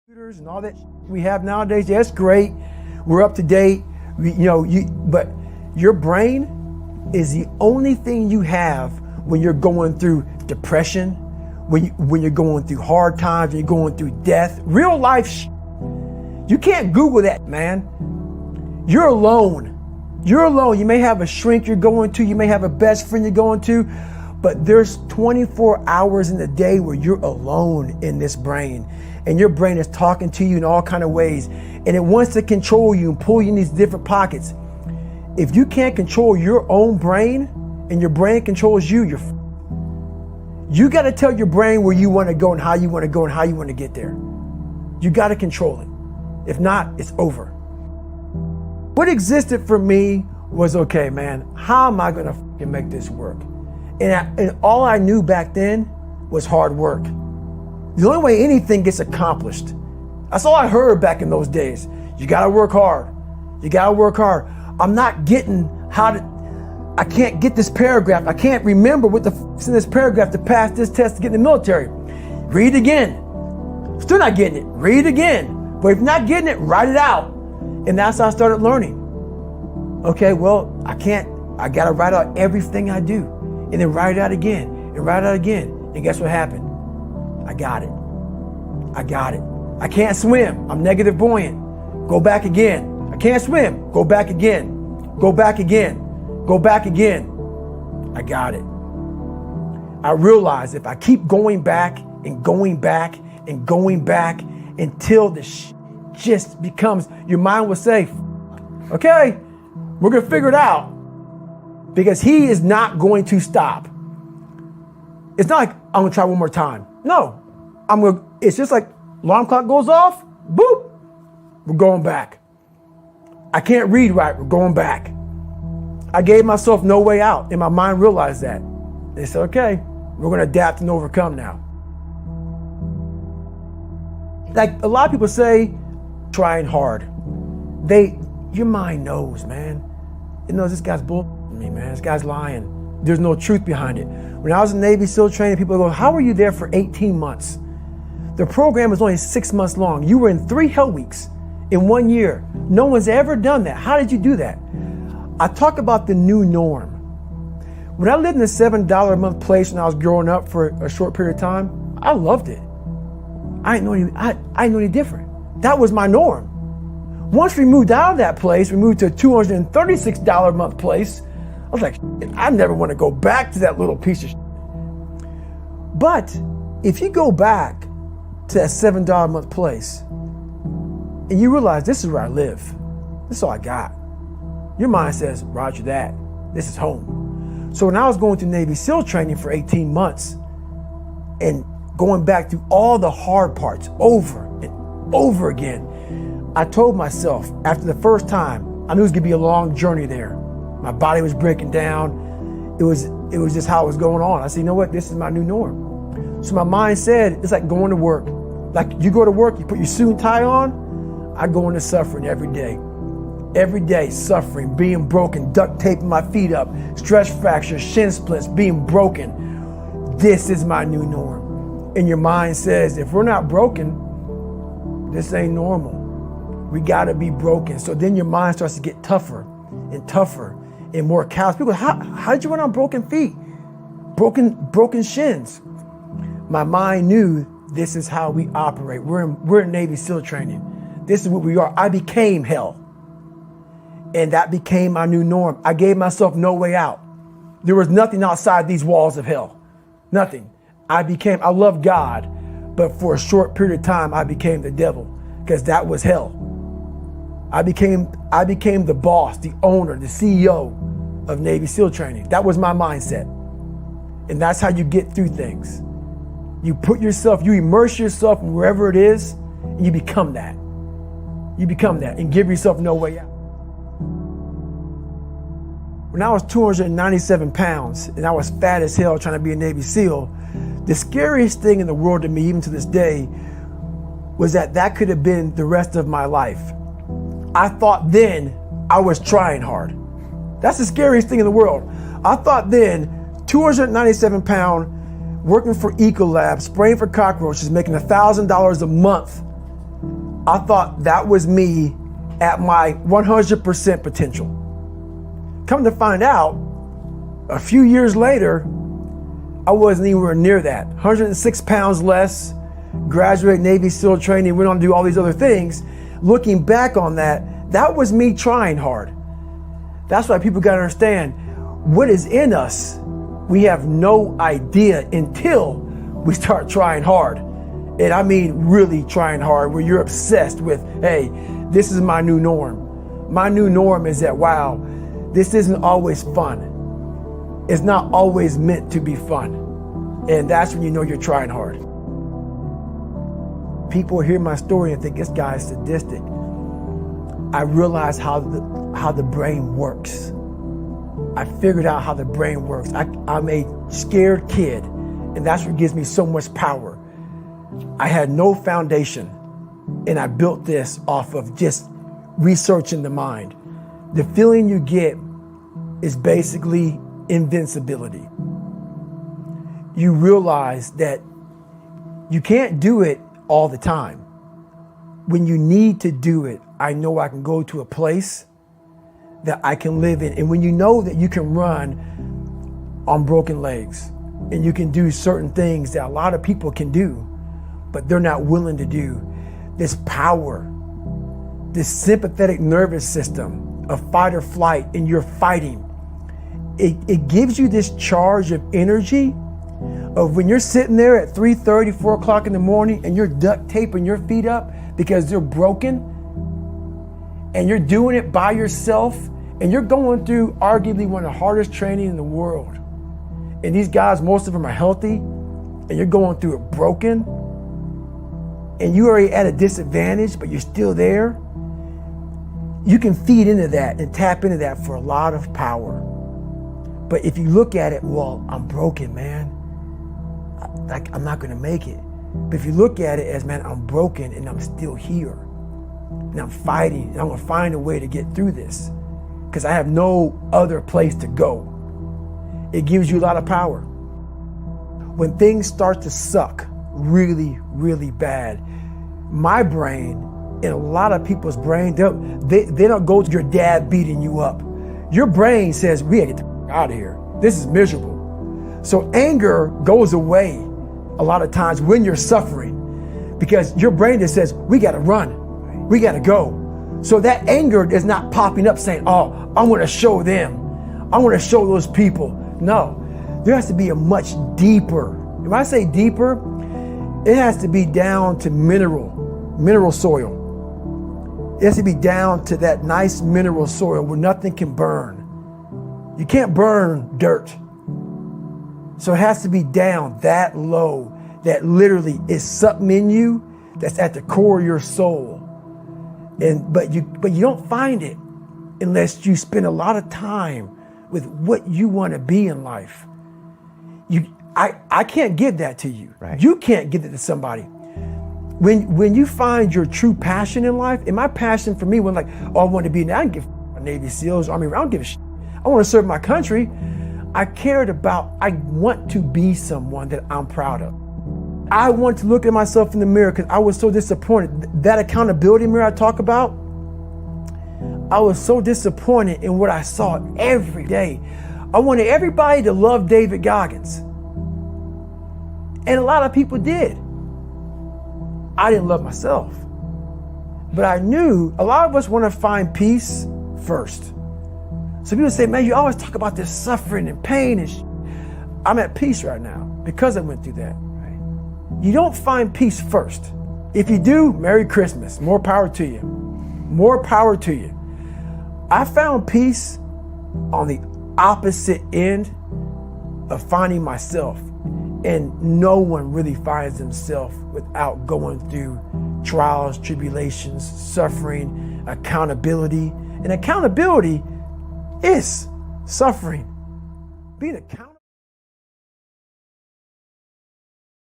computers and all that we have nowadays, yeah, it's great. We're up to date. But your brain is the only thing you have when you're going through depression, when you're going through hard times, when you're going through death, real life. You can't Google that, man. You're alone. You're alone. You may have a shrink you're going to, you may have a best friend you're going to, but there's 24 hours in the day where you're alone in this brain, and your brain is talking to you in all kinds of ways, and it wants to control you and pull you in these different pockets. If you can't control your own brain and your brain controls you, you got to tell your brain where you want to go and how you want to go and how you want to get there. You got to control it. If not, it's over. What existed for me was, okay, man, how am I going to make this work? And all I knew back then was hard work. The only way anything gets accomplished. That's all I heard back in those days. You got to work hard. You got to work hard. I'm not getting I can't get this paragraph. I can't remember what the is in this paragraph to pass this test to get in the military. Read it again. Still not getting it. Read it again. But if you're not getting it, write it out. And that's how I started learning. Okay, well, I gotta write out everything I do. And then write it out again, and write it out again. And guess what happened? I got it. I can't swim. I'm negative buoyant. Go back again. I can't swim. Go back again. Go back again. Go back again. I got it. I realized if I keep going back and going back and going back until the just becomes, your mind will say, okay, we're going to figure it out, because he is not going to stop. It's not like I'm going to try one more time. No, it's just like alarm clock goes off, boop, we're going back. I can't read right, we're going back. I gave myself no way out, and my mind realized that. They said, okay, we're going to adapt and overcome now. Like a lot of people say, trying hard. Your mind knows, man. It knows this guy's bullshitting me, man. This guy's lying. There's no truth behind it. When I was in Navy SEAL training, people go, how were you there for 18 months? The program was only 6 months long. You were in 3 hell weeks in 1 year. No one's ever done that. How did you do that? I talk about the new norm. When I lived in a $7 a month place when I was growing up for a short period of time, I loved it. I didn't know any different. That was my norm. Once we moved out of that place, we moved to a $236 a month place. I was like, I never want to go back to that little piece of shit. But if you go back to that $7 a month place and you realize this is where I live, this is all I got, your mind says, roger that, this is home. So when I was going through Navy SEAL training for 18 months and going back through all the hard parts over and over again, I told myself after the first time, I knew it was gonna be a long journey there. My body was breaking down. It was just how it was going on. I said, you know what? This is my new norm. So my mind said, it's like going to work. Like you go to work, you put your suit and tie on. I go into suffering every day. Every day, suffering, being broken, duct taping my feet up, stress fractures, shin splints, being broken. This is my new norm. And your mind says, if we're not broken, this ain't normal. We gotta be broken. So then your mind starts to get tougher and tougher and more callous. People go, how did you run on broken feet? Broken shins. My mind knew this is how we operate. We're in Navy SEAL training. This is what we are. I became hell. And that became my new norm. I gave myself no way out. There was nothing outside these walls of hell. Nothing. I love God, but for a short period of time, I became the devil, because that was hell. I became the boss, the owner, the CEO of Navy SEAL training. That was my mindset. And that's how you get through things. You immerse yourself in wherever it is, and you become that. You become that and give yourself no way out. When I was 297 pounds and I was fat as hell trying to be a Navy SEAL, the scariest thing in the world to me, even to this day, was that could have been the rest of my life. I thought then I was trying hard. That's the scariest thing in the world. I thought then, 297 pound, working for Ecolab, spraying for cockroaches, making $1,000 a month, I thought that was me at my 100% potential. Come to find out, a few years later, I wasn't anywhere near that. 106 pounds less, graduate Navy SEAL training, went on to do all these other things. Looking back on that, that was me trying hard. That's why people gotta understand, what is in us, we have no idea until we start trying hard. And I mean really trying hard, where you're obsessed with, hey, this is my new norm. My new norm is that, wow, this isn't always fun. It's not always meant to be fun. And that's when you know you're trying hard. People hear my story and think this guy is sadistic. I realized how the brain works. I figured out how the brain works. I'm a scared kid, and that's what gives me so much power. I had no foundation, and I built this off of just researching the mind. The feeling you get is basically invincibility. You realize that you can't do it all the time. When you need to do it, I know I can go to a place that I can live in. And when you know that you can run on broken legs and you can do certain things that a lot of people can do, but they're not willing to do, this power, this sympathetic nervous system of fight or flight, and you're fighting, it gives you this charge of energy of when you're sitting there at 3:30, 4 o'clock in the morning and you're duct taping your feet up because they're broken, and you're doing it by yourself, and you're going through arguably one of the hardest training in the world. And these guys, most of them are healthy, and you're going through it broken, and you're already at a disadvantage, but you're still there. You can feed into that and tap into that for a lot of power. But if you look at it, well, I'm broken, man. I'm not gonna make it. But if you look at it as, man, I'm broken and I'm still here. And I'm fighting, and I'm gonna find a way to get through this because I have no other place to go. It gives you a lot of power. When things start to suck really, really bad, my brain and a lot of people's brain, they don't go to your dad beating you up. Your brain says, we gotta get the out of here. This is miserable. So anger goes away a lot of times when you're suffering because your brain just says, we gotta run, we gotta go. So that anger is not popping up saying, oh, I wanna show them, I wanna show those people. No, there has to be a much deeper, when I say deeper, it has to be down to mineral soil. It has to be down to that nice mineral soil where nothing can burn. You can't burn dirt. So it has to be down that low, that literally is something in you that's at the core of your soul. But you don't find it unless you spend a lot of time with what you want to be in life. I can't give that to you. Right. You can't give it to somebody. When you find your true passion in life, and my passion for me was like, oh, I want to be, I don't give a Navy SEALs, Army, I don't give a shit. I want to serve my country. I want to be someone that I'm proud of. I want to look at myself in the mirror because I was so disappointed. That accountability mirror I talk about, I was so disappointed in what I saw every day. I wanted everybody to love David Goggins. And a lot of people did. I didn't love myself. But I knew a lot of us want to find peace first. So people say, man, you always talk about this suffering and pain and I'm at peace right now because I went through that. Right? You don't find peace first. If you do, Merry Christmas. More power to you. More power to you. I found peace on the opposite end of finding myself. And no one really finds themselves without going through trials, tribulations, suffering, accountability. And accountability is suffering. Being accountable.